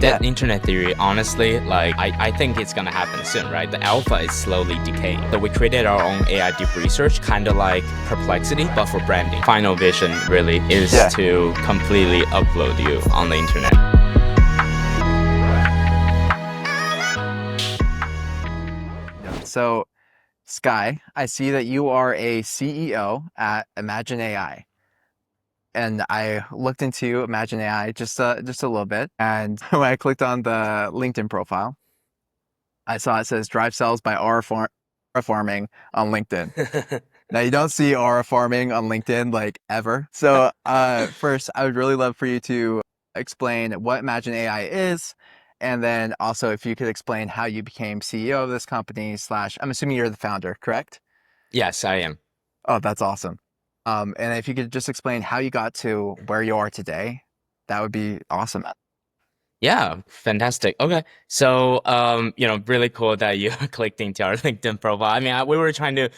That internet theory, honestly, like I think it's gonna happen soon, right? The alpha is slowly decaying. So we created our own AI deep research, kind of like Perplexity, but for branding. Final vision really is Yeah. to completely upload you on the internet. So, Sky, I see that you are a CEO at Imagine AI. And I looked into Imagine AI just a little bit. And when I clicked on the LinkedIn profile, I saw it says drive sales by aura farming on LinkedIn. Now you don't see aura farming on LinkedIn like ever. So first, I would really love for you to explain what Imagine AI is, and then also if you could explain how you became CEO of this company slash, I'm assuming you're the founder, correct? Yes, I am. Oh, that's awesome. And if you could just explain how you got to where you are today, that would be awesome. Yeah, fantastic. Okay. So, really cool that you clicked into our LinkedIn profile. I mean, we were trying to,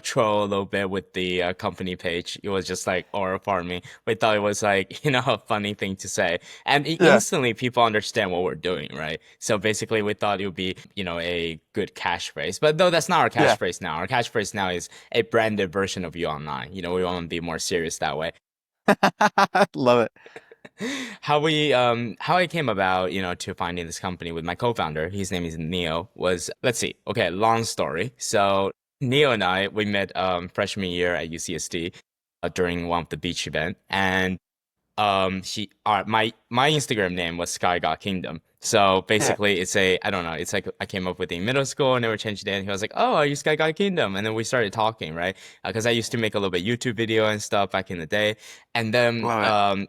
troll a little bit with the company page. It was just like aura farming. We thought it was like, a funny thing to say. And Yeah, instantly people understand what we're doing, right? So basically we thought it would be, a good catchphrase. But though that's not our yeah. catchphrase now. Our catchphrase now is a branded version of you online. We want to be more serious that way. Love it. How I came about, to finding this company with my co-founder, his name is Neo, was, let's see, okay, long story. So Neo and I, we met freshman year at UCSD during one of the beach event, and my Instagram name was Sky God Kingdom. So Yeah. basically, I don't know, it's like I came up with it in middle school, never changed it. And he was like, "Oh, are you Sky God Kingdom?" And then we started talking, right? Because I used to make a little bit YouTube video and stuff back in the day, and then Love it.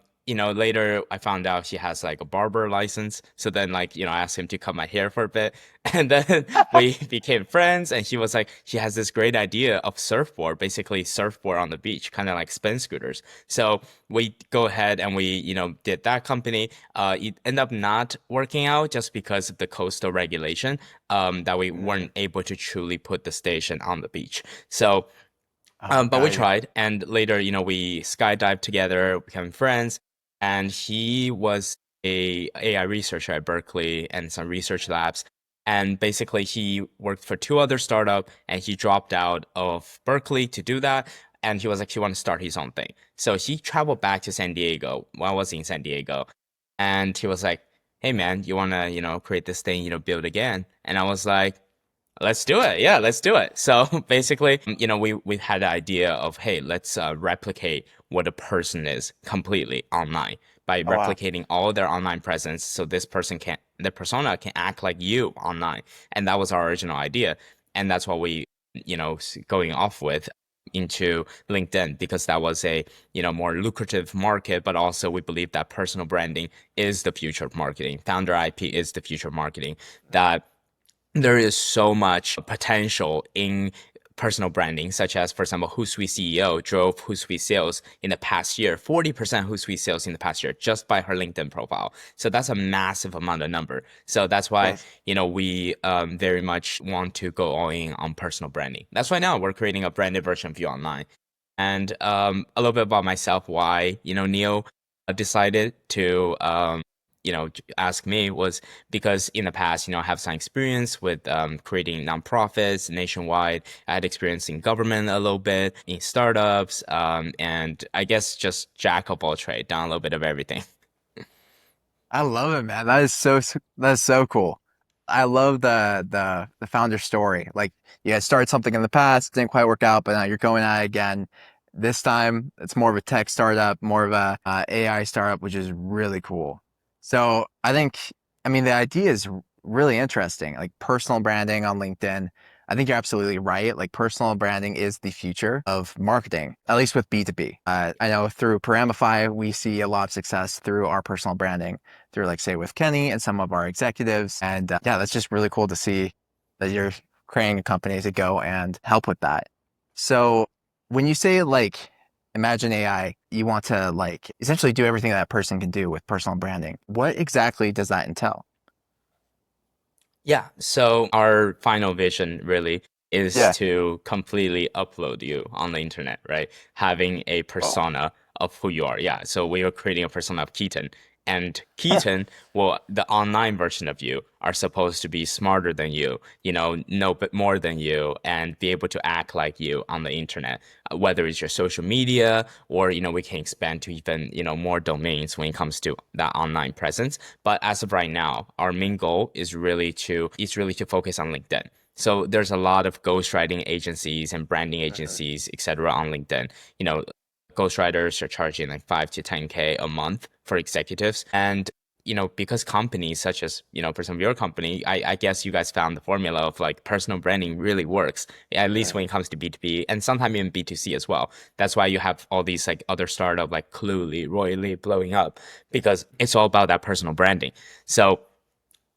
later I found out he has like a barber license. So then like, I asked him to cut my hair for a bit. And then we became friends, and he was like, he has this great idea of surfboard, basically surfboard on the beach, kind of like spin scooters. So we go ahead and we, did that company. It ended up not working out just because of the coastal regulation, that we Mm. weren't able to truly put the station on the beach. So, Oh, but we got you. tried, and later, we skydived together, became friends, and he was a AI researcher at Berkeley and some research labs. And basically, he worked for two other startup, and he dropped out of Berkeley to do that. And he was like, he wanted to start his own thing. So he traveled back to San Diego while I was in San Diego, and he was like, "Hey, man, you wanna, create this thing, build again?" And I was like, let's do it. Yeah, let's do it. So basically, we had the idea of, hey, let's replicate what a person is completely online by Oh, wow. replicating all their online presence, so the persona can act like you online. And that was our original idea, and that's what we, going off with into LinkedIn, because that was a, more lucrative market, but also we believe that personal branding is the future of marketing. Founder IP is the future of marketing. That there is so much potential in personal branding, such as, for example, Hootsuite CEO drove Hootsuite sales in the past year, 40% Hootsuite sales in the past year, just by her LinkedIn profile. So that's a massive amount of number. So that's why, Yes. we very much want to go all in on personal branding. That's why now we're creating a branded version of you online. And a little bit about myself, why, Neil decided to ask me was because in the past, I have some experience with creating nonprofits nationwide. I had experience in government a little bit, in startups, and I guess just jack of all trade, done a little bit of everything. I love it, man. That's so cool. I love the founder story. Like you had started something in the past, didn't quite work out, but now you're going at it again. This time it's more of a tech startup, more of a AI startup, which is really cool. So I mean, the idea is really interesting. Like personal branding on LinkedIn. I think you're absolutely right. Like personal branding is the future of marketing, at least with B2B. I know through Paramify, we see a lot of success through our personal branding through like say with Kenny and some of our executives. And yeah, that's just really cool to see that you're creating a company to go and help with that. So when you say like imagine AI, you want to like essentially do everything that person can do with personal branding. What exactly does that entail? Yeah. So our final vision really is Yeah. to completely upload you on the internet, right? Having a Oh, persona of who you are. Yeah. So we are creating a persona of Keaton. And Keaton, well, the online version of you are supposed to be smarter than you, know bit more than you, and be able to act like you on the internet, whether it's your social media or, we can expand to even, more domains when it comes to that online presence. But as of right now, our main goal is really to focus on LinkedIn. So there's a lot of ghostwriting agencies and branding agencies, etc., on LinkedIn. You know, ghostwriters are charging like 5 to 10K a month for executives. And, because companies such as, for example, your company, I guess you guys found the formula of like personal branding really works, at least when it comes to B2B and sometimes even B2C as well. That's why you have all these like other startup like Cluely, Royally blowing up because it's all about that personal branding. So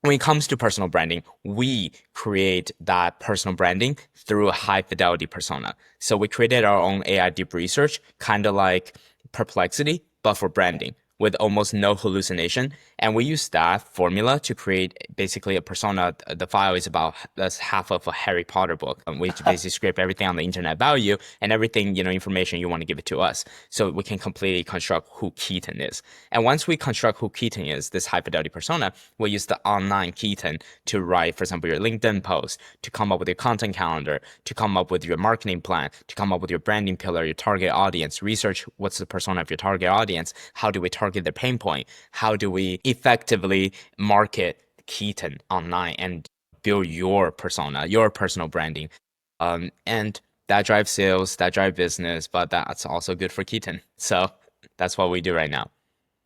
when it comes to personal branding, we create that personal branding through a high fidelity persona. So we created our own AI deep research, kind of like Perplexity, but for branding with almost no hallucination. And we use that formula to create basically a persona. The file is about that's half of a Harry Potter book, which basically scrape everything on the internet about you and everything, information you want to give it to us. So we can completely construct who Keaton is. And once we construct who Keaton is, this high fidelity persona, we'll use the online Keaton to write, for example, your LinkedIn post, to come up with your content calendar, to come up with your marketing plan, to come up with your branding pillar, your target audience, research what's the persona of your target audience, how do we target their pain point, how do we effectively market Keaton online and build your persona, your personal branding. And that drives sales, that drives business, but that's also good for Keaton. So that's what we do right now.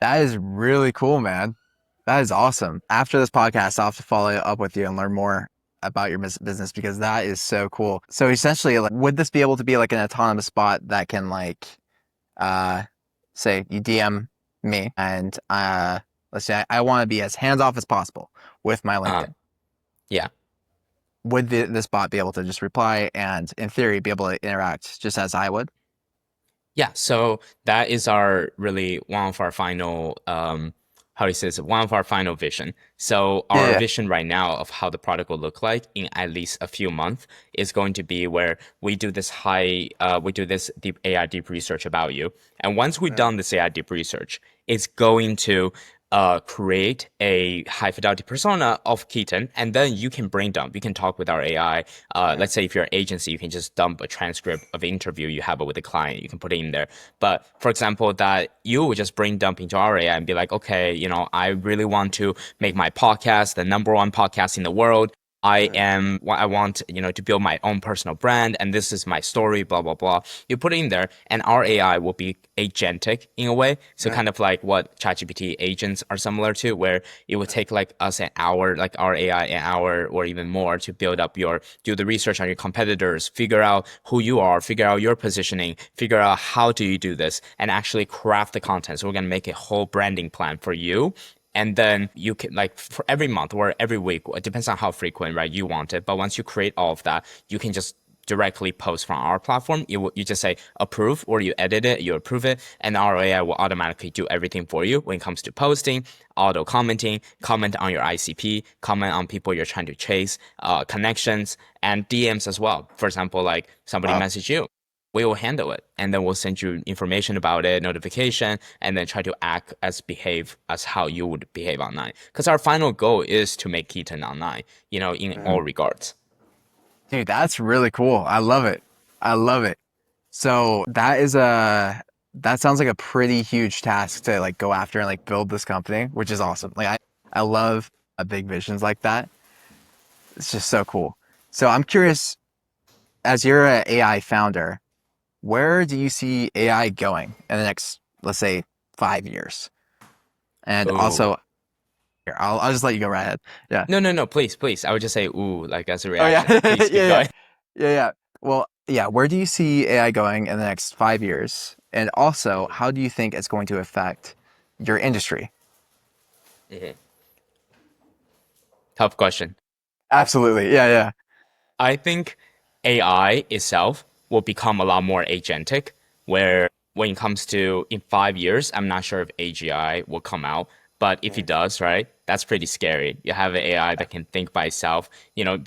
That is really cool, man. That is awesome. After this podcast, I'll have to follow up with you and learn more about your business because that is so cool. So essentially, like, would this be able to be like an autonomous bot that can like, uh, say you DM me and let's say I want to be as hands off as possible with my Uh, LinkedIn. yeah. Would this bot be able to just reply and in theory be able to interact just as I would? Yeah, so that is our really one of our final how do you say this? One of our final vision. So our Yeah. vision right now of how the product will look like in at least a few months is going to be where we do this deep AI deep research about you. And once we've done this AI deep research, it's going to create a high fidelity persona of Keaton, and then you can brain dump. You can talk with our AI. Let's say if you're an agency, you can just dump a transcript of interview you have with a client. You can put it in there. But for example, that you would just brain dump into our AI and be like, okay, I really want to make my podcast the number one podcast in the world. I want, to build my own personal brand and this is my story, blah, blah, blah. You put it in there and our AI will be agentic in a way. So kind of like what ChatGPT agents are similar to, where it would take like us an hour, like our AI an hour or even more to do the research on your competitors, figure out who you are, figure out your positioning, figure out how do you do this and actually craft the content. So we're going to make a whole branding plan for you. And then you can like for every month or every week, it depends on how frequent, right, you want it. But once you create all of that, you can just directly post from our platform. You just say approve or you edit it, you approve it, and our AI will automatically do everything for you when it comes to posting, auto commenting, comment on your ICP, comment on people you're trying to chase, connections, and DMs as well. For example, like somebody Wow. message you, we will handle it and then we'll send you information about it, notification, and then try to behave as how you would behave online, because our final goal is to make Keaton online, in all regards. Dude, that's really cool. I love it. I love it. So that sounds like a pretty huge task to like go after and like build this company, which is awesome. Like I love big visions like that. It's just so cool. So I'm curious, as you're an AI founder, where do you see AI going in the next, let's say, 5 years? And Oh, also, here, I'll just let you go right ahead. Yeah. no, no, no, please, I would just say ooh, like as a Oh yeah, reaction, yeah, please keep yeah, going. yeah. Well, yeah. Where do you see AI going in the next 5 years? And also, Mhm, how do you think it's going to affect your industry? mhm. Tough question. Absolutely. Yeah, yeah. I think AI itself will become a lot more agentic, where when it comes to in 5 years, I'm not sure if AGI will come out, but if it does, right, that's pretty scary. You have an AI that can think by itself.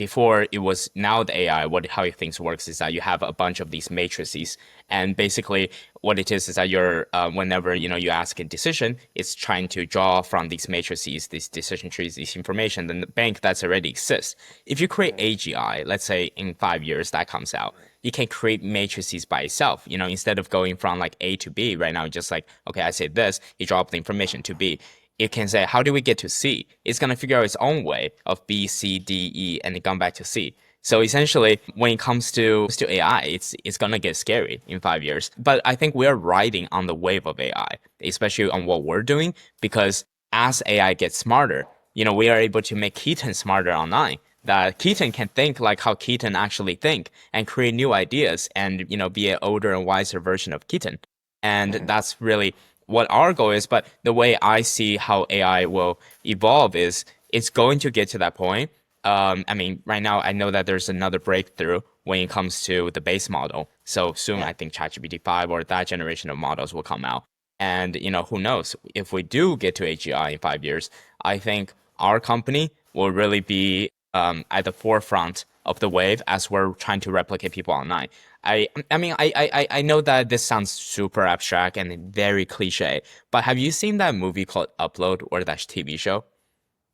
Before it was now the AI, how things works is that you have a bunch of these matrices, and basically what it is that you're whenever you ask a decision, it's trying to draw from these matrices, these decision trees, this information, then the bank that's already exists. If you create AGI, let's say in 5 years that comes out, you can create matrices by itself. Instead of going from like A to B right now, just like, okay, I say this, you drop the information to B. It can say, how do we get to C? It's going to figure out its own way of B, C, D, E, and then come back to C. So essentially, when it comes to AI, it's gonna get scary in 5 years. But I think we're riding on the wave of AI, especially on what we're doing, because as AI gets smarter, we are able to make Keaton smarter online. That Keaton can think like how Keaton actually think and create new ideas and be an older and wiser version of Keaton. And that's really what our goal is. But the way I see how AI will evolve is it's going to get to that point. I mean, right now I know that there's another breakthrough when it comes to the base model. So soon, I think ChatGPT 5 or that generation of models will come out. And who knows if we do get to AGI in 5 years, I think our company will really be at the forefront of the wave as we're trying to replicate people online. I mean, I know that this sounds super abstract and very cliche, but have you seen that movie called Upload or that TV show?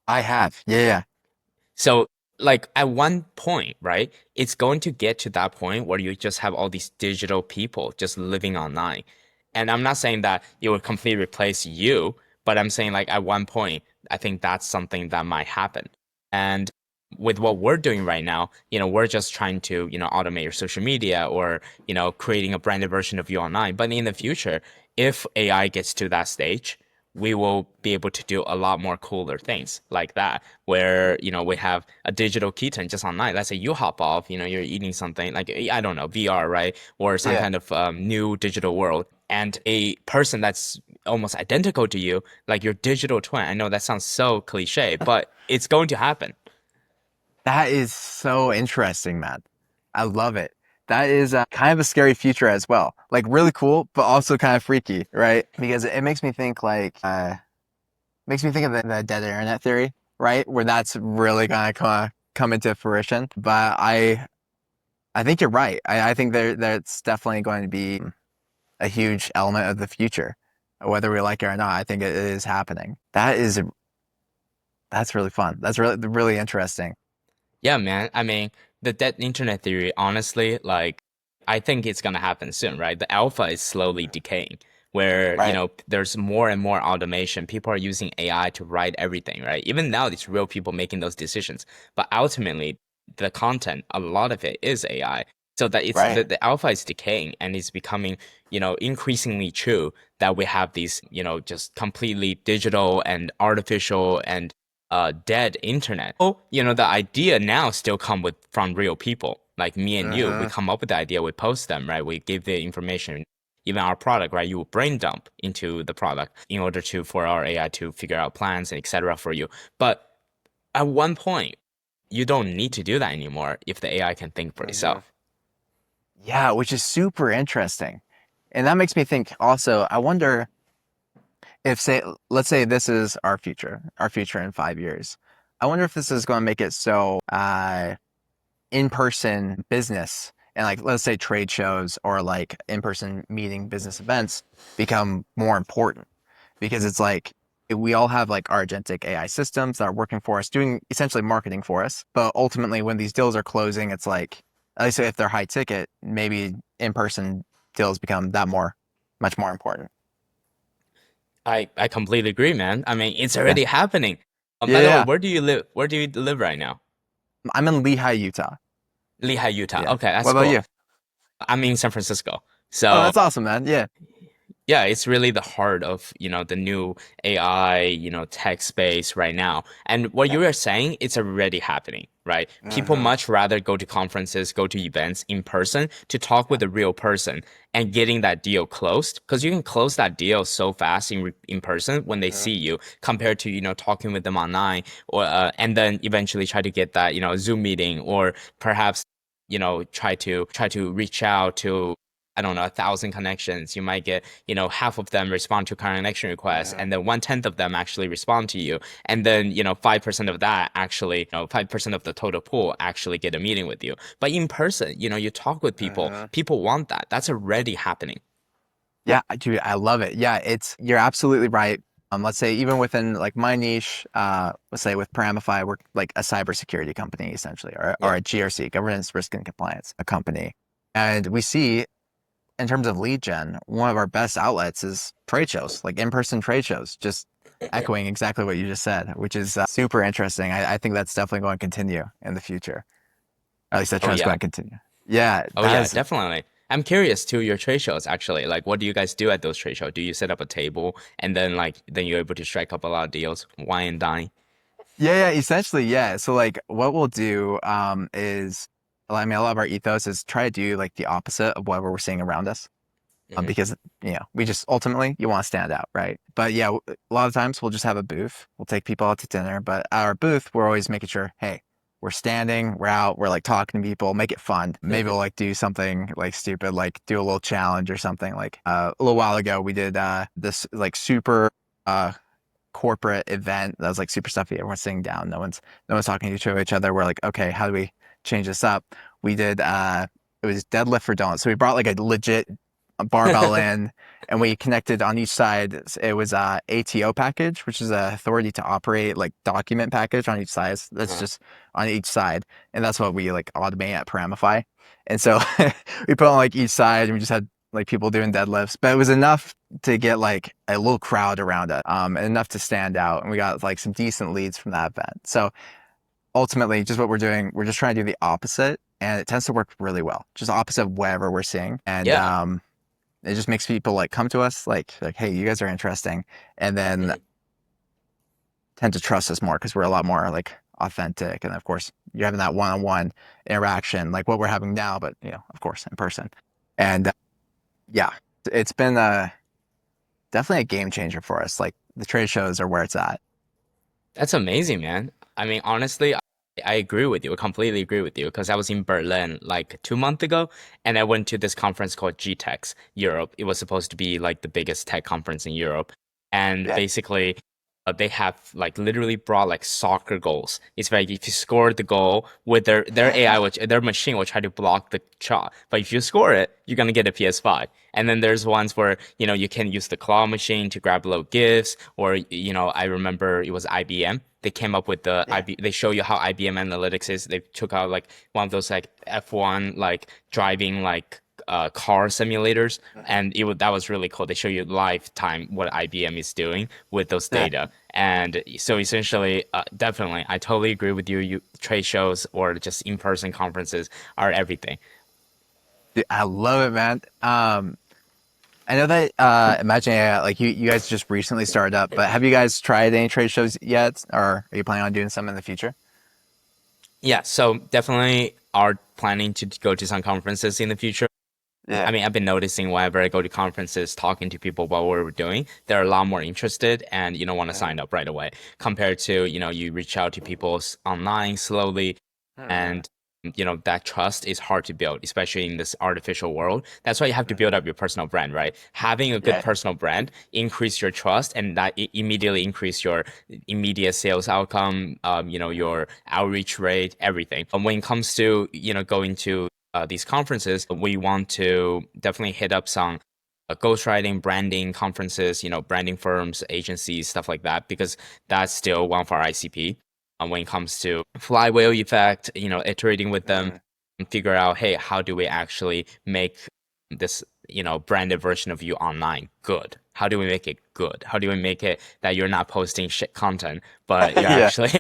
I have. Yeah, yeah. So, like at one point, right, it's going to get to that point where you just have all these digital people just living online. And I'm not saying that it will completely replace you, but I'm saying like at one point, I think that's something that might happen. And with what we're doing right now, we're just trying to, automate your social media or, creating a branded version of you online. But in the future, if AI gets to that stage, we will be able to do a lot more cooler things like that, where, we have a digital Keaton just online. Let's say you hop off, you're eating something like, I don't know, VR, right? Or some Yeah. kind of new digital world. And a person that's almost identical to you, like your digital twin. I know that sounds so cliche, but it's going to happen. That is so interesting, man. I love it. That is kind of a scary future as well. Like really cool, but also kind of freaky, right? Because it makes me think makes me think of the dead internet theory, right? Where that's really gonna come into fruition. But I think you're right. I think that's definitely going to be a huge element of the future, whether we like it or not. I think it is happening. That's really fun. That's really interesting. Yeah, man. I mean, the dead internet theory, honestly, like, I think it's gonna happen soon, right? The alpha is slowly decaying, where, Right. there's more and more automation. People are using AI to write everything, right? Even now, it's real people making those decisions. But ultimately, the content, a lot of it is AI. So that Right. the alpha is decaying and it's becoming, increasingly true that we have these, just completely digital and artificial and dead internet. Oh, the idea now still come from real people like me and you. We Hmm. come up with the idea, we post them, right? We give the information, even our product, right? You will brain dump into the product in order for our AI to figure out plans and etc. for you. But at one point, you don't need to do that anymore if the AI can think for Hmm. itself. Yeah, which is super interesting. And that makes me think also, I wonder if say let's say this is our future in 5 years. I wonder if this is going to make it so in-person business and like let's say trade shows or like in-person meeting business events become more important because it's like we all have like our agentic AI systems that are working for us, doing essentially marketing for us. But ultimately, when these deals are closing, it's like, at least if they're high ticket, maybe in-person deals become much more important. I completely agree, man. I mean, it's Yeah. already happening. Yeah, By the way, yeah. where do you live? Where do you live right now? I'm in Lehigh, Utah. Lehigh, Utah. Yeah. Okay, What that's about cool. you? I'm in San Francisco. Oh, So that's awesome, man. Yeah. yeah, it's really the heart of, the new AI, tech space right now. And what Yeah. you were saying, it's already happening, right? People Hmm. much rather go to conferences, go to events in person to talk with a real person and getting that deal closed. Because you can close that deal so fast in person when they Hmm. see you compared to, talking with them online or and then eventually try to get that, Zoom meeting or perhaps, try to reach out to I don't know, 1,000 connections. You might get, half of them respond to connection requests, Uh, and then 1/10 of them actually respond to you. And then, 5% of that actually, 5% of the total pool actually get a meeting with you. But in person, you talk with people, uh, people want that. That's already happening. yeah, dude, I love it. Yeah, you're absolutely right. Let's say even within like my niche, let's say with Paramify, we're like a cybersecurity company essentially, or Yeah. a GRC, governance, risk, and compliance, a company. And we see in terms of lead gen, one of our best outlets is trade shows, like in-person trade shows, just echoing exactly what you just said, which is super interesting. I think that's definitely going to continue in the future. At least that Oh trend's yeah. going to continue. Yeah, Oh that yeah, is, definitely. I'm curious to your trade shows actually. Like what do you guys do at those trade shows? Do you set up a table and then you're able to strike up a lot of deals, wine and dine? yeah, essentially, yeah. So like what we'll do is, well, I mean, a lot of our ethos is try to do like the opposite of what we're seeing around us. Hmm. Because we just ultimately you want to stand out, right? But yeah, a lot of times we'll just have a booth. We'll take people out to dinner, but at our booth, we're always making sure, hey, we're standing, we're out, we're like talking to people, make it fun. Maybe we'll like do something like stupid, like do a little challenge or something. Like a little while ago, we did this like super uh corporate event that was like super stuffy. Everyone's sitting down, no one's talking to each other. We're like, okay, how do we change this up? We did it was deadlift for donuts. So we brought like a legit barbell in and we connected on each side. It was a ATO package, which is a authority to operate like document package on each side. That's Uh-huh. just on each side. And that's what we like automate at Paramify. And so we put on like each side and we just had like people doing deadlifts, but it was enough to get like a little crowd around it, and enough to stand out. And we got like some decent leads from that event. So ultimately, just what we're doing, we're just trying to do the opposite, and it tends to work really well. Just opposite of whatever we're seeing, and Yeah. it just makes people like come to us like, hey, you guys are interesting, and then Mhm. tend to trust us more because we're a lot more like authentic. And of course, you're having that one-on-one interaction, like what we're having now, but of course, in person. And yeah, it's been definitely a game changer for us. Like the trade shows are where it's at. That's amazing, man. I mean, honestly, I agree with you. I completely agree with you because I was in Berlin like 2 months ago and I went to this conference called GTEX Europe. It was supposed to be like the biggest tech conference in Europe. And Yeah. basically, they have like literally brought like soccer goals. It's like if you score the goal with their AI, which their machine will try to block the shot. But if you score it, you're gonna get a PS5. And then there's ones where, you can use the claw machine to grab little gifts, or, I remember it was IBM. They came up with Yeah. they show you how IBM analytics is. They took out like one of those like F1 like driving like car simulators, and that was really cool. They show you lifetime what IBM is doing with those Yeah. data. And so essentially, definitely, I totally agree with you. Trade shows or just in-person conferences are everything. Dude, I love it, man. I know that Imagine AI, like you guys just recently started up, but have you guys tried any trade shows yet, or are you planning on doing some in the future? Yeah, so definitely are planning to go to some conferences in the future. I Yeah. mean, I've been noticing whenever I go to conferences, talking to people about what we're doing, they're a lot more interested and want to sign up right away compared to, you reach out to people online slowly, Mhm. and that trust is hard to build, especially in this artificial world. That's why you have to build up your personal brand, right? Having a good Yeah. personal brand increase your trust, and that immediately increase your immediate sales outcome, your outreach rate, everything. And when it comes to, going to these conferences, we want to definitely hit up some ghostwriting, branding conferences, branding firms, agencies, stuff like that, because that's still one of our ICP. When it comes to flywheel effect, iterating with them Mhm. and figure out, hey, how do we actually make this, branded version of you online good? How do we make it good? How do we make it that you're not posting shit content, but you're Yeah. actually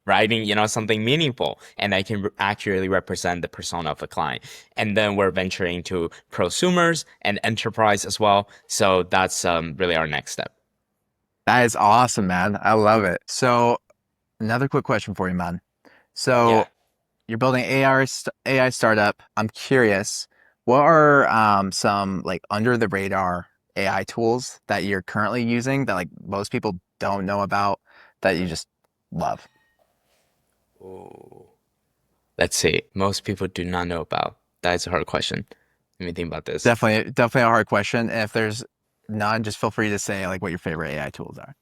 writing, something meaningful and that can accurately represent the persona of the client. And then we're venturing to prosumers and enterprise as well. So that's really our next step. That is awesome, man. I love it. So another quick question for you, man. Yeah. So you're building AI startup. I'm curious, what are some like under the radar AI tools that you're currently using that like most people don't know about that you just love? Ooh. Let's see. Most people do not know about. That is a hard question. Let me think about this. Definitely a hard question. And if there's none, just feel free to say like what your favorite AI tools are.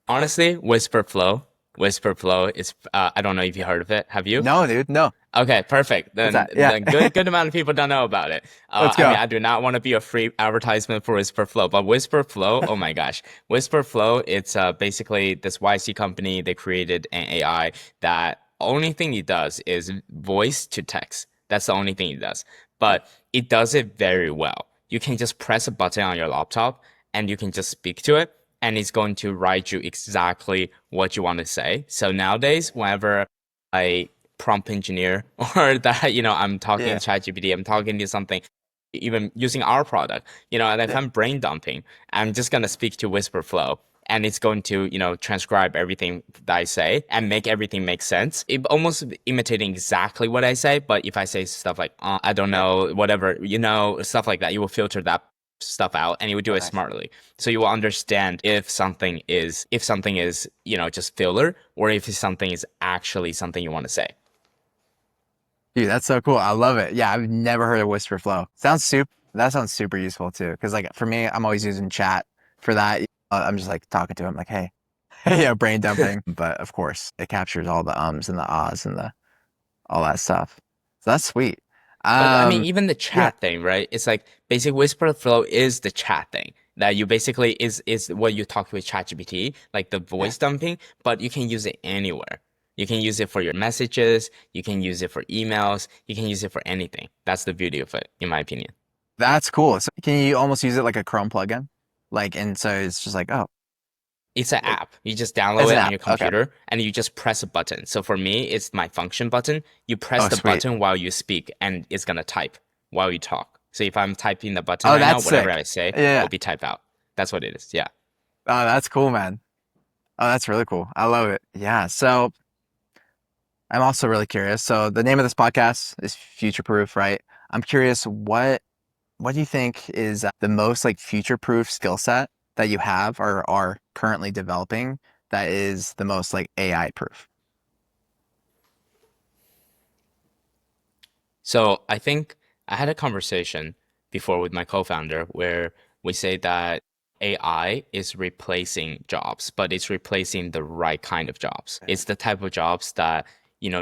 Honestly, Whisper Flow. Whisper Flow is I don't know if you heard of it. Have you? No, dude, no. Okay, perfect. What's Then that? Yeah. good amount of people don't know about it. Let's I mean, go. I do not want to be a free advertisement for Whisper Flow, but Whisper Flow, oh my gosh, Whisper Flow, it's basically this YC company. They created an AI that only thing it does is voice to text. That's the only thing it does, but it does it very well. You can just press a button on your laptop and you can just speak to it, and it's going to write you exactly what you want to say. So nowadays, whenever I prompt engineer or that I'm talking Yeah. to ChatGPT, I'm talking to something, even using our product, and if Yeah. I'm brain dumping, I'm just gonna speak to Whisper Flow, and it's going to transcribe everything that I say and make everything make sense. It almost imitating exactly what I say, but if I say stuff like I don't Yeah. know, whatever, stuff like that, you will filter that stuff out and you will do Oh, it nice. smartly. So you will understand if something is just filler, or if something is actually something you want to say. Dude, that's so cool. I love it. Yeah, I've never heard of Whisper Flow. That sounds super useful too. Because like for me, I'm always using chat for that. I'm just like talking to him like, hey, yeah, brain dumping. But of course, it captures all the ums and the ahs and the all that stuff. So that's sweet. But I mean, Um, even the yeah, chat thing, right? It's like basic Whisper Flow is the chat thing that you basically is what you talk with ChatGPT, like the yeah, voice dumping, but you can use it anywhere. You can use it for your messages, you can use it for emails, you can use it for anything. That's the beauty of it, in my opinion. that's cool. So can you almost use it like a Chrome plugin? Like, and so it's just like, oh, It's an like app. You just as download an it on app. your Okay. computer and you just press a button. So for me, it's my function button. You press Oh, the sweet. button while you speak and it's gonna type while you talk. So if I'm typing the button Oh, right now, that's whatever sick. I say Yeah. will be typed out. That's what it is. Yeah. Oh, that's cool, man. Oh, that's really cool. I love it. Yeah. So I'm also really curious. So the name of this podcast is Future Proof, right? I'm curious, what do you think is the most like future proof skill set that you have or are currently developing that is the most like AI proof? So I think I had a conversation before with my co-founder where we say that AI is replacing jobs, but it's replacing the right kind of jobs. It's the type of jobs that,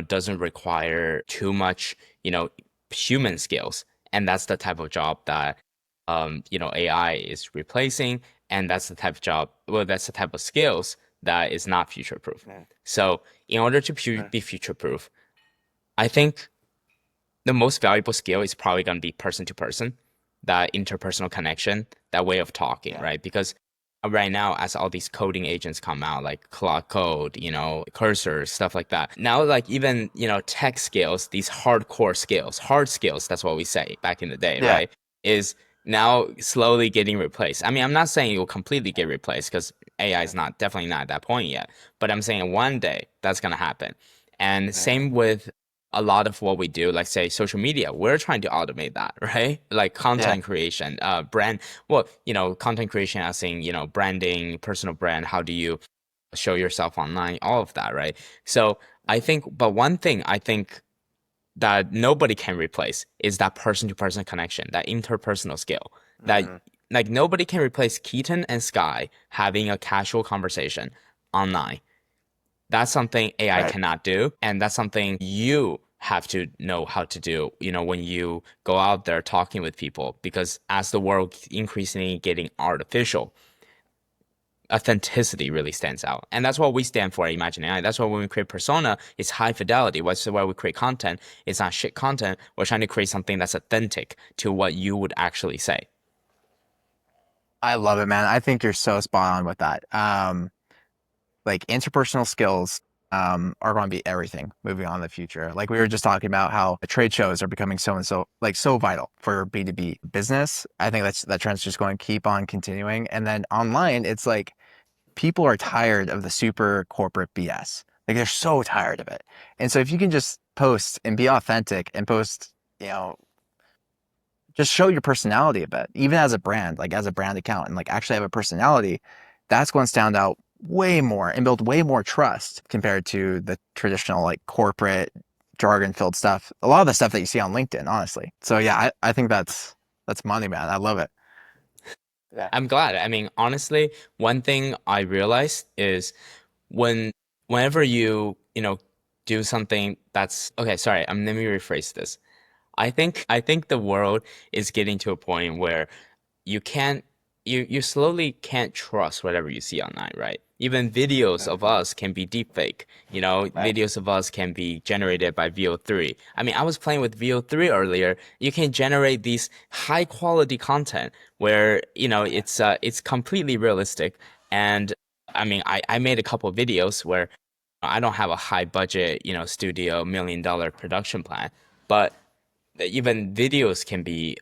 doesn't require too much, human skills. And that's the type of job that, AI is replacing. And that's the type of job, well, that's the type of skills that is not future proof. Yeah. So in order to Yeah. be future proof, I think the most valuable skill is probably going to be person to person, that interpersonal connection, that way of talking, Yeah. right? Because right now, as all these coding agents come out, like Claude Code, cursors, stuff like that. Now, like even, tech skills, these hardcore skills, hard skills, that's what we say back in the day, Yeah. right? Is now slowly getting replaced. I mean, I'm not saying it will completely get replaced because AI is not definitely not at that point yet, but I'm saying one day that's going to happen. And Yeah. same with a lot of what we do, like say social media, we're trying to automate that, right? Like Yeah. content creation, brand, well, content creation as in, branding, personal brand, how do you show yourself online, all of that, right? So I think, but one thing I think that nobody can replace is that person to person connection, that interpersonal skill. That Mhm. like nobody can replace Keaton and Sky having a casual conversation online. That's something AI Right. cannot do. And that's something you have to know how to do, when you go out there talking with people. Because as the world increasingly getting artificial, authenticity really stands out. And that's what we stand for at Imagine AI. That's why when we create persona, it's high fidelity. That's why we create content. It's not shit content. We're trying to create something that's authentic to what you would actually say. I love it, man. I think you're so spot on with that. Like interpersonal skills are going to be everything moving on in the future. Like we were just talking about how the trade shows are becoming so and so like so vital for B2B business. I think that trend's just going to keep on continuing. And then online, it's like people are tired of the super corporate BS. Like they're so tired of it. And so if you can just post and be authentic and post, you know, just show your personality a bit, even as a brand, like as a brand account, and like actually have a personality, that's going to stand out way more and build way more trust compared to the traditional like corporate jargon filled stuff. A lot of the stuff that you see on LinkedIn, honestly. So yeah, I think That's money, man. I love it. Yeah. I'm glad. I mean, honestly, one thing I realized is when whenever you do something that's okay, sorry, let me rephrase this. I think the world is getting to a point where you can't you slowly can't trust whatever you see online, right? Even videos of Mhm. us can be deepfake. Right. Videos of us can be generated by VO3. I mean, I was playing with VO3 earlier. You can generate these high quality content where, it's completely realistic. And I mean, I made a couple of videos where I don't have a high budget, studio $1 million production plan, but even videos can be,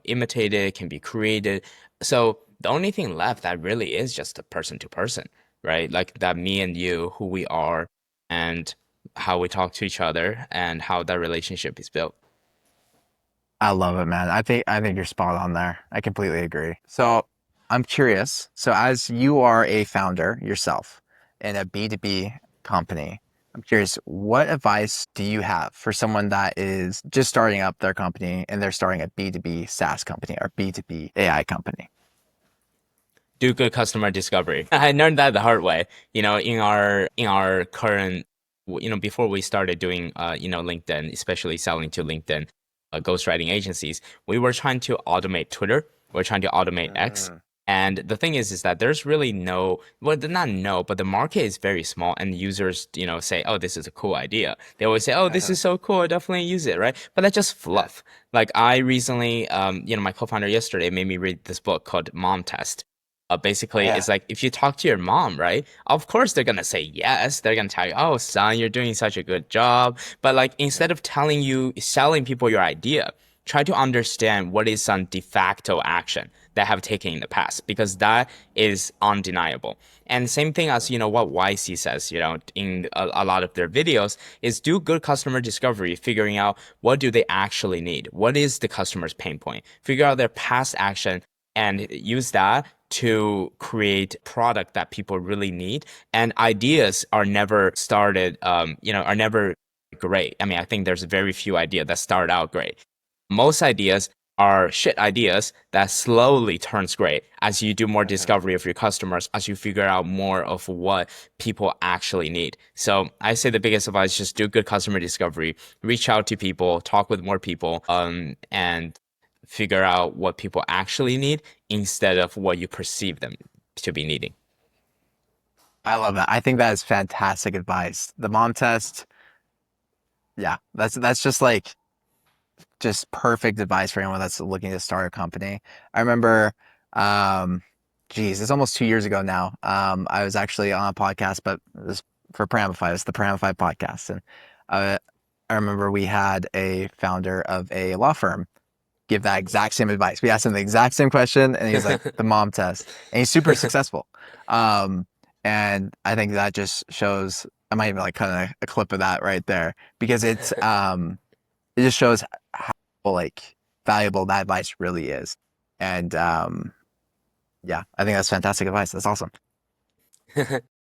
imitated, can be created. So the only thing left that really is just a person to person, right? Like that me and you, who we are, and how we talk to each other, and how that relationship is built. I love it, man. I think you're spot on there. I completely agree. So I'm curious. So as you are a founder yourself in a B2B company, I'm curious, what advice do you have for someone that is just starting up their company and they're starting a B2B SaaS company or B2B AI company? Do good customer discovery. I learned that the hard way. In our current, before we started doing, LinkedIn, especially selling to LinkedIn, ghostwriting agencies, we were trying to automate Twitter. We're trying to automate X. Mm, And the thing is that there's really no, well, not no, but the market is very small, and users, say, oh, this is a cool idea. They always say, oh, this uh-huh. is so cool, I definitely use it, right? But that's just Yeah. fluff. Like I recently, my co-founder yesterday made me read this book called Mom Test. Oh Basically, yeah. it's like if you talk to your mom, right? Of course, they're gonna say yes. They're gonna tell you, "Oh, son, you're doing such a good job." But like, instead of selling people your idea, try to understand what is some de facto action that have taken in the past, because that is undeniable. And same thing as what YC says, in a lot of their videos, is do good customer discovery, figuring out what do they actually need, what is the customer's pain point, figure out their past action, and use that to create product that people really need. And ideas are never started, are never great. I mean, I think there's very few ideas that start out great. Most ideas are shit ideas that slowly turns great as you do more Mhm. discovery of your customers, as you figure out more of what people actually need. So I say the biggest advice is just do good customer discovery, reach out to people, talk with more people, and figure out what people actually need instead of what you perceive them to be needing. I love that. I think that is fantastic advice. The mom test, yeah, that's just like just perfect advice for anyone that's looking to start a company. I remember, um, geez, it's almost 2 years ago now. I was actually on a podcast, but it was for Paramify. It's the Paramify podcast, and uh, I remember we had a founder of a law firm give that exact same advice. We asked him the exact same question, and he's like, "The mom test," and he's super successful. Um, and I think that just shows. I might even like kind of a clip of that right there because it just shows how like valuable that advice really is. And yeah, I think that's fantastic advice. That's awesome.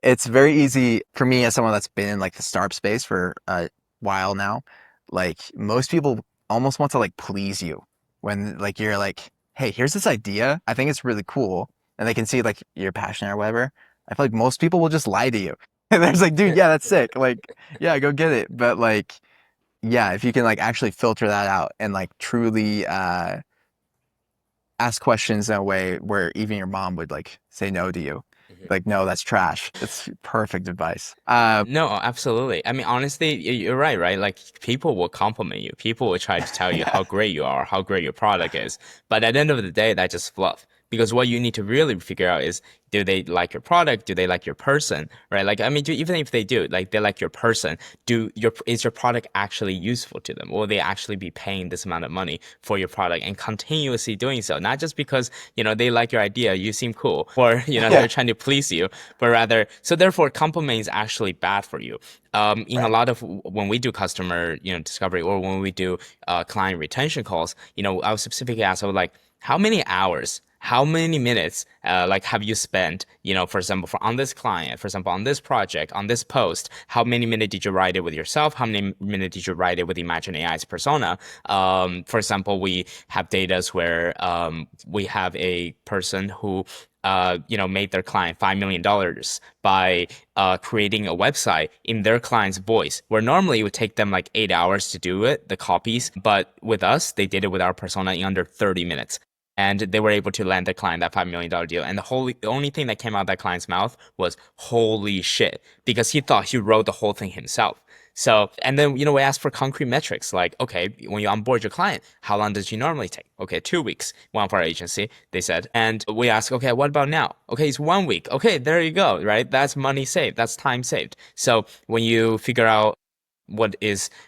It's very easy for me as someone that's been in like the startup space for a while now. Like most people almost want to like please you when like you're like, hey, here's this idea. I think it's really cool. And they can see like you're passionate or whatever. I feel like most people will just lie to you. And there's like, dude, yeah, that's sick. Like, yeah, go get it. But like, yeah, if you can like actually filter that out and like truly ask questions in a way where even your mom would like say no to you. Like, no, that's trash. It's perfect advice. No, absolutely. I mean, honestly, you're right, right? Like people will compliment you. People will try to tell you Yeah. how great you are, how great your product is. But at the end of the day, that's just fluff. Because what you need to really figure out is, do they like your product? Do they like your person? Right? Like, I mean, even if they do, like they like your person, is your product actually useful to them? Will they actually be paying this amount of money for your product and continuously doing so? Not just because, they like your idea, you seem cool, or, Yeah. they're trying to please you, but rather, so therefore, compliment is actually bad for you. In a Right. lot of when we do customer, discovery, or when we do client retention calls, I was specifically asked, I was like, how many hours how many minutes like have you spent, for example, on this client, for example, on this project, on this post, how many minutes did you write it with yourself? How many minutes did you write it with Imagine AI's persona? For example, we have data where we have a person who made their client $5 million by creating a website in their client's voice, where normally it would take them like 8 hours to do it, the copies. But with us, they did it with our persona in under 30 minutes. And they were able to land the client that $5 million deal. And the only thing that came out of that client's mouth was holy shit, because he thought he wrote the whole thing himself. So, and then, we asked for concrete metrics like, okay, when you onboard your client, how long does you normally take? Okay, 2 weeks, one for our agency, they said. And we asked, okay, what about now? Okay, it's 1 week. Okay, there you go, right? That's money saved. That's time saved. So when you figure out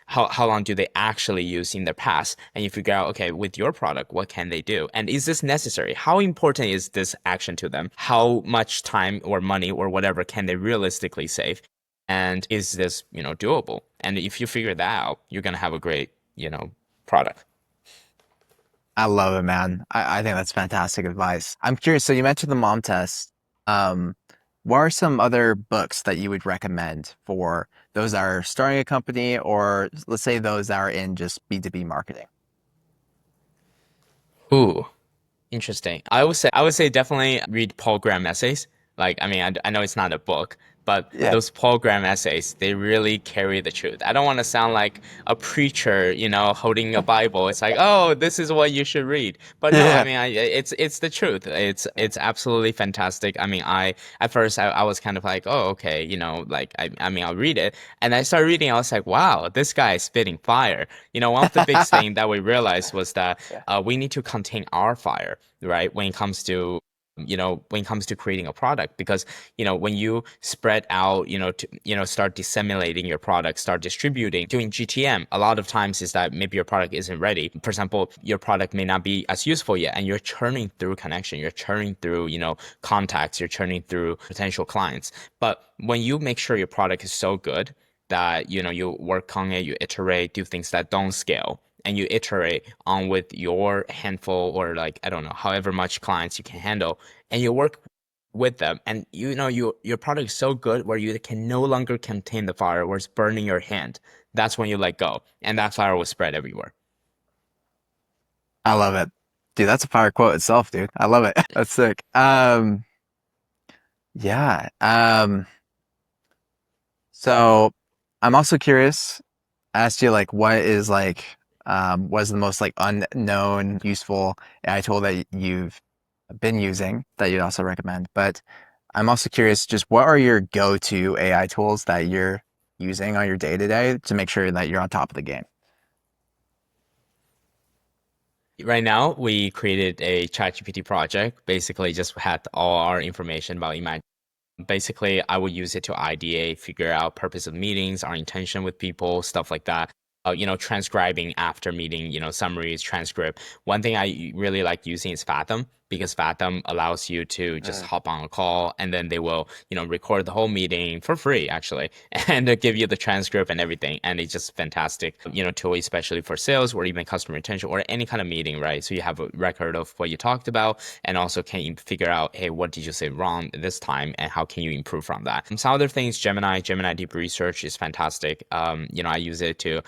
how long do they actually use in the past, and you figure out, okay, with your product, what can they do, and is this necessary, how important is this action to them, how much time or money or whatever can they realistically save, and is this doable? And if you figure that out, you're going to have a great product. I love it, man. I think that's fantastic advice. I'm curious. So you mentioned the mom test. Um, what are some other books that you would recommend for those that are starting a company, or let's say those that are in just B2B marketing? Ooh, interesting. I would say definitely read Paul Graham essays. Like, I mean, I know it's not a book, but Yeah. those Paul Graham essays, they really carry the truth. I don't want to sound like a preacher, holding a Bible. It's like, oh, this is what you should read. But no, I Yeah. mean, it's the truth. It's absolutely fantastic. I mean, at first I was kind of like, oh, okay, like I mean, I'll read it, and I started reading. I was like, wow, this guy is spitting fire. One of the big things that we realized was that Yeah. we need to contain our fire, right? When it comes to creating a product, because when you spread out, to start disseminating your product, start distributing, doing GTM, a lot of times is that maybe your product isn't ready. For example, your product may not be as useful yet, and you're churning through connection, you're churning through contacts, you're churning through potential clients. But when you make sure your product is so good that you work on it, you iterate, do things that don't scale, and you iterate on with your handful, or like, I don't know, however much clients you can handle, and you work with them, and your product is so good where you can no longer contain the fire, where it's burning your hand. That's when you let go, and that fire will spread everywhere. I love it. Dude, that's a fire quote itself, dude. I love it. That's sick. Yeah. So I'm also curious, I asked you like what is the most like unknown useful AI tool that you've been using that you'd also recommend. But I'm also curious, just what are your go-to AI tools that you're using on your day-to-day to make sure that you're on top of the game? Right now, we created a ChatGPT project. Basically, just had all our information about Imagine. Basically, I would use it to ideate, figure out purpose of meetings, our intention with people, stuff like that. Transcribing after meeting, summaries, transcript. One thing I really like using is Fathom, because Fathom allows you to just Mm. hop on a call, and then they will, record the whole meeting for free, actually, and give you the transcript and everything. And it's just fantastic, tool, especially for sales or even customer retention or any kind of meeting, right? So you have a record of what you talked about, and also can you figure out, hey, what did you say wrong this time, and how can you improve from that? And some other things, Gemini Deep Research is fantastic. I use it to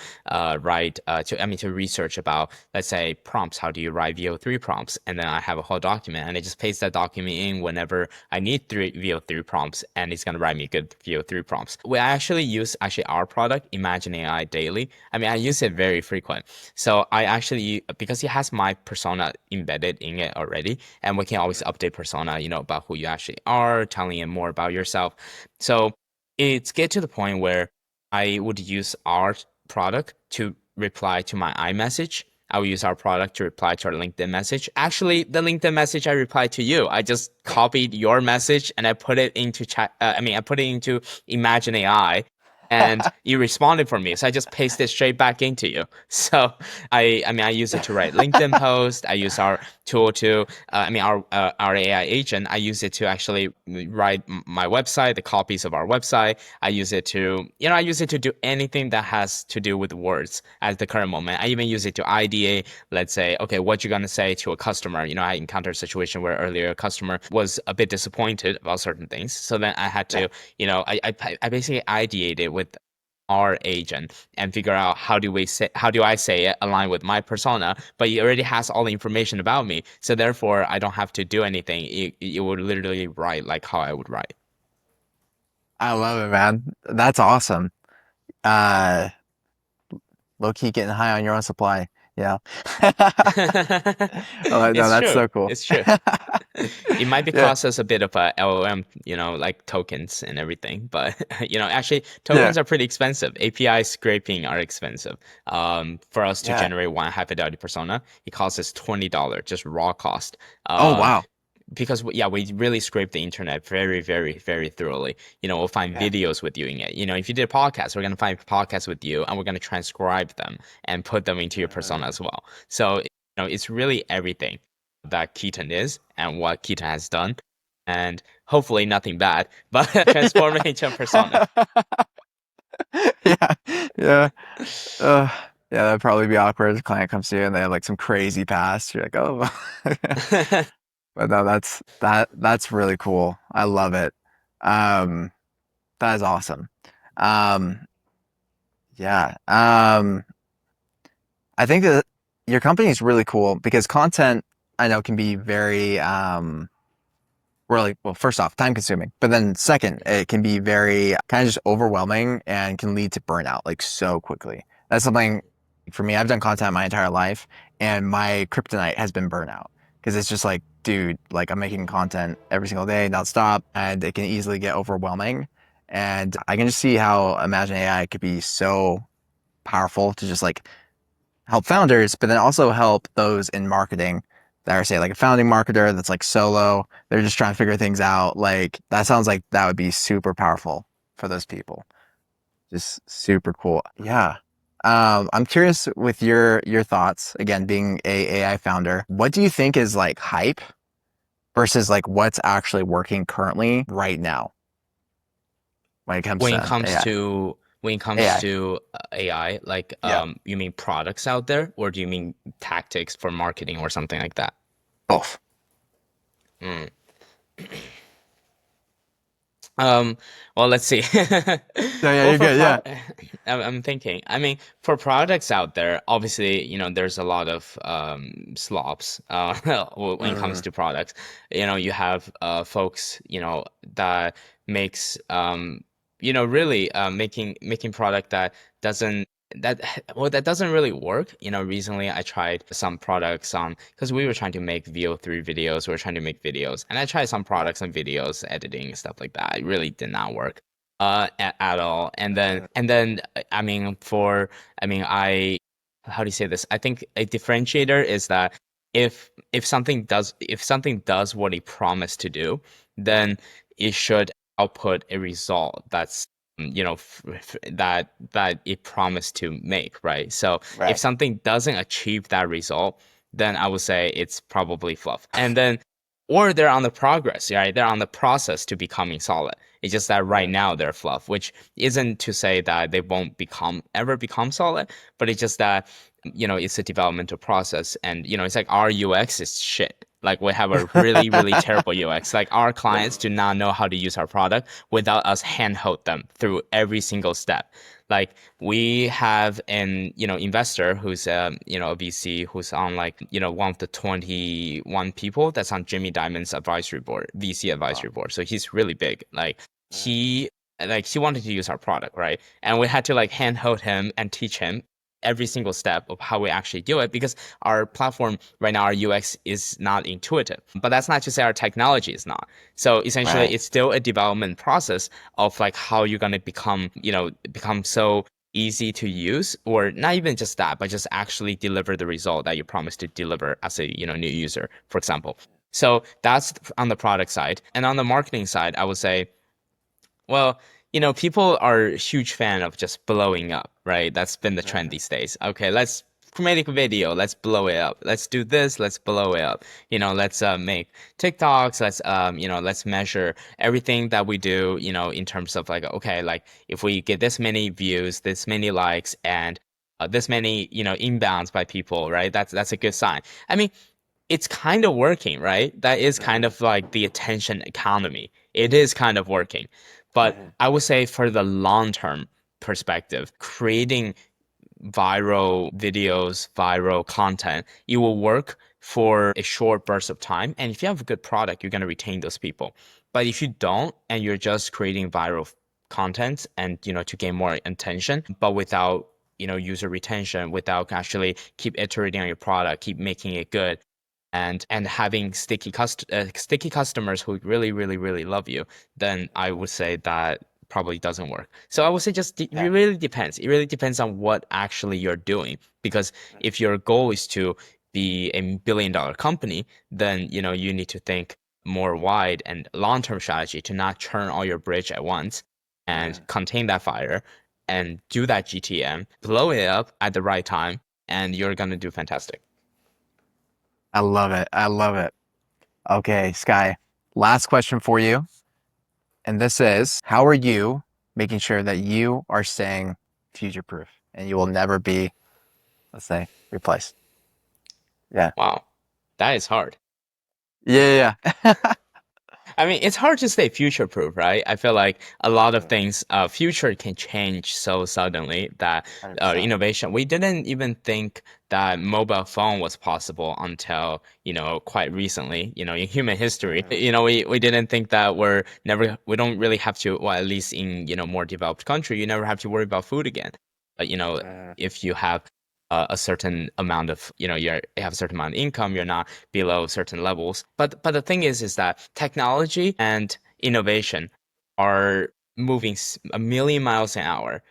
write to research about, let's say, prompts. How do you write VO3 prompts? And then I have a whole document, and I just paste that document in whenever I need three VO3 prompts, and it's gonna write me good VO3 prompts. We actually use our product, Imagine AI, daily. I mean, I use it very frequent. So I actually, because it has my persona embedded in it already, and we can always update persona, about who you actually are, telling it more about yourself. So it's get to the point where I would use our product to reply to my iMessage. I will use our product to reply to our LinkedIn message. Actually, the LinkedIn message I replied to you. I just copied your message and I put it into chat. I put it into Imagine AI, and you responded for me. So I just pasted straight back into you. So I use it to write LinkedIn posts. I use our tool to, our AI agent. I use it to actually write my website, the copies of our website. I use it to, I use it to do anything that has to do with words at the current moment. I even use it to ideate, let's say, okay, what you're going to say to a customer. I encountered a situation where earlier a customer was a bit disappointed about certain things. So then I had to, I basically ideated with our agent and figure out how do I say it align with my persona, but it already has all the information about me. So therefore I don't have to do anything. It would literally write like how I would write. I love it, man. That's awesome. Uh, Low key getting high on your own supply. Yeah. Oh, no, It's that's true. so cool. It's true. It might be Yeah, cost us a bit of a LLM, like tokens and everything, but actually yeah, tokens are pretty expensive. API scraping are expensive. For us to yeah. generate one high-fidelity persona, it costs us $20, just raw cost. Oh, Um, wow. because yeah, we really scrape the internet very, very, very thoroughly. We'll find Yeah. videos with you in it. If you did a podcast, we're gonna find podcasts with you, and we're gonna transcribe them and put them into your persona as well. So it's really everything that Keaton is and what Keaton has done, and hopefully nothing bad, but transform it into a persona. Yeah, yeah. Uh, yeah, that'd probably be awkward if a client comes to you and they have like some crazy past. You're like, oh, but no, that's really cool. I love it. Um, that is awesome. Um, yeah. I think that your company is really cool because content I know can be very really, well, first off, time consuming, but then second, it can be very kind of just overwhelming and can lead to burnout like so quickly. That's something for me. I've done content my entire life, and my kryptonite has been burnout because it's just like, dude, like I'm making content every single day, nonstop, and it can easily get overwhelming. And I can just see how Imagine AI could be so powerful to just like help founders, but then also help those in marketing that are, say, like a founding marketer that's like solo. They're just trying to figure things out. Like that sounds like that would be super powerful for those people. Just super cool. Yeah. I'm curious with your thoughts. Again, being a AI founder, what do you think is like hype versus like what's actually working currently right now when it comes when it to comes AI? to when it comes AI. to AI, like Yeah. you mean products out there, or do you mean tactics for marketing or something like that? Both. Mm. Um, well, let's see. No, yeah, Well, you're for good. pro Yeah. I'm thinking. I mean, for products out there, obviously, there's a lot of slops when it comes Mm, to products. You have folks, that makes really making product doesn't that that doesn't really work. Recently I tried some products on because we were trying to make VO3 videos, we were trying to make videos, and I tried some yeah. products and videos, editing and stuff like that. It really did not work at all. Uh, And then I how do you say this? I think a differentiator is that if something does what it promised to do, then it should output a result that's that it promised to make, right? So if right. something doesn't achieve that result, then I would say it's probably fluff. And then or they're on the progress, right? They're on the process to becoming solid. It's just that right Right. now they're fluff, which isn't to say that they won't ever become solid, but it's just that it's a developmental process, and it's like our UX is shit. Like we have a really, really terrible UX. Like our clients do not know how to use our product without us handhold them through every single step. Like we have an investor who's a VC who's on like one of the 21 people that's on Jimmy Dimon's advisory board, VC Wow. advisory board. So he's really big. Yeah. He wanted to use our product, right? And we had to like handhold him and teach him every single step of how we actually do it, because our platform right now, our UX is not intuitive. But that's not to say our technology is not. So essentially Right. it's still a development process of like how you're going to become so easy to use, or not even just that, but just actually deliver the result that you promised to deliver as a new user, for example. So that's on the product side. And on the marketing side, I would say, well, people are a huge fan of just blowing up, right? That's been the trend Mhm. these days. Okay, let's make a video, let's blow it up. Let's do this, let's blow it up. Let's make TikToks, let's measure everything that we do, in terms of like, okay, like if we get this many views, this many likes, and this many, inbounds by people, right? That's a good sign. I mean, it's kind of working, right? That is kind Mhm. of like the attention economy. It is kind of working. But Mhm. I would say for the long term perspective, creating viral videos, viral content, it will work for a short burst of time. And if you have a good product, you're going to retain those people. But if you don't, and you're just creating viral content and, to gain more attention, but without, user retention, without actually keep iterating on your product, keep making it good, and having sticky customers who really really really love you, then I would say that probably doesn't work. So I would say just it Yeah. really depends. It really depends on what actually you're doing. Because if your goal is to be a $1 billion company, then you need to think more wide and long-term strategy to not churn all your bridge at once and Mhm. contain that fire and do that GTM, blow it up at the right time, and you're gonna do fantastic. I love it. I love it. Okay, Sky, last question for you. And this is, how are you making sure that you are staying future proof and you will never be, let's say, replaced? Yeah. Wow, that is hard. Yeah, yeah, yeah. I mean, it's hard to stay future proof, right? I feel like a lot of Mhm. things, future can change so suddenly that 100%. innovation, we didn't even think that mobile phone was possible until, quite recently, in human history. Mhm. We didn't think that we don't really have to, well, at least in, more developed country, you never have to worry about food again. But, Mhm. if you have a certain amount of, you have a certain amount of income, you're not below certain levels. But the thing is that technology and innovation are moving a million miles an hour.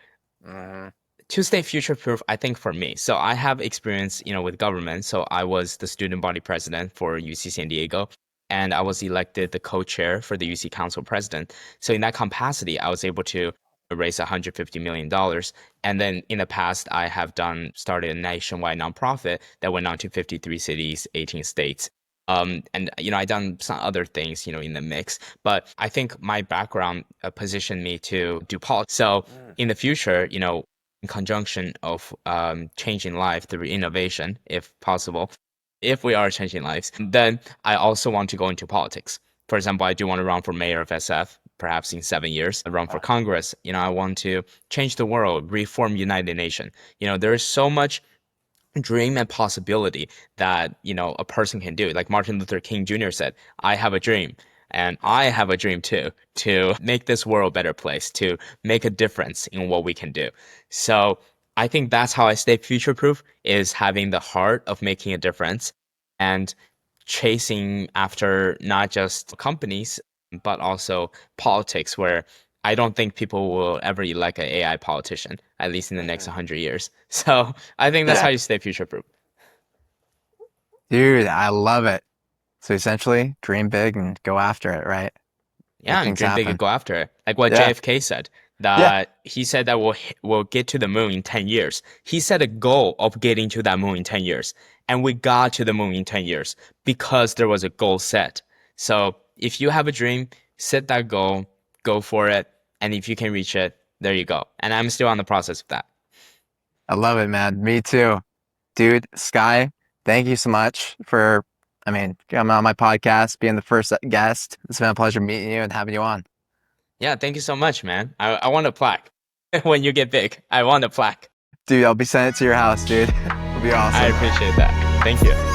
Mhm. To stay future proof, I think for me, so I have experience, with government. So I was the student body president for UC San Diego, and I was elected the co-chair for the UC Council president. So in that capacity, I was able to raise $150 million. And then in the past, I have started a nationwide nonprofit that went on to 53 cities, 18 states. And I done some other things, in the mix. But I think my background positioned me to do politics. So Mhm. in the future, in conjunction of changing life through innovation, if possible, if we are changing lives, then I also want to go into politics. For example, I do want to run for mayor of SF, perhaps in 7 years, run for Wow. Congress. I want to change the world, reform United Nations. There is so much dream and possibility that a person can do. Like Martin Luther King Jr. said, I have a dream, and I have a dream too, to make this world a better place, to make a difference in what we can do. So I think that's how I stay future proof, is having the heart of making a difference and chasing after not just companies but also politics, where I don't think people will ever elect an AI politician, at least in the next Mhm. 100 years. So I think that's how Yeah. you stay future proof. Dude, I love it. So essentially, dream big and go after it, right? Make Yeah, and things dream big and happen. go after it. Like what Yeah. JFK said, Yeah. that he said that we'll get to the moon in 10 years. He set a goal of getting to that moon in 10 years. And we got to the moon in 10 years because there was a goal set. So if you have a dream, set that goal, go for it. And if you can reach it, there you go. And I'm still on the process of that. I love it, man. Me too. Dude, Sky, thank you so much for, coming on my podcast, being the first guest. It's been a pleasure meeting you and having you on. Yeah, thank you so much, man. I want a plaque. When you get big, I want a plaque. Dude, I'll be sending it to your house, dude. It'll be I awesome. appreciate that. Thank you.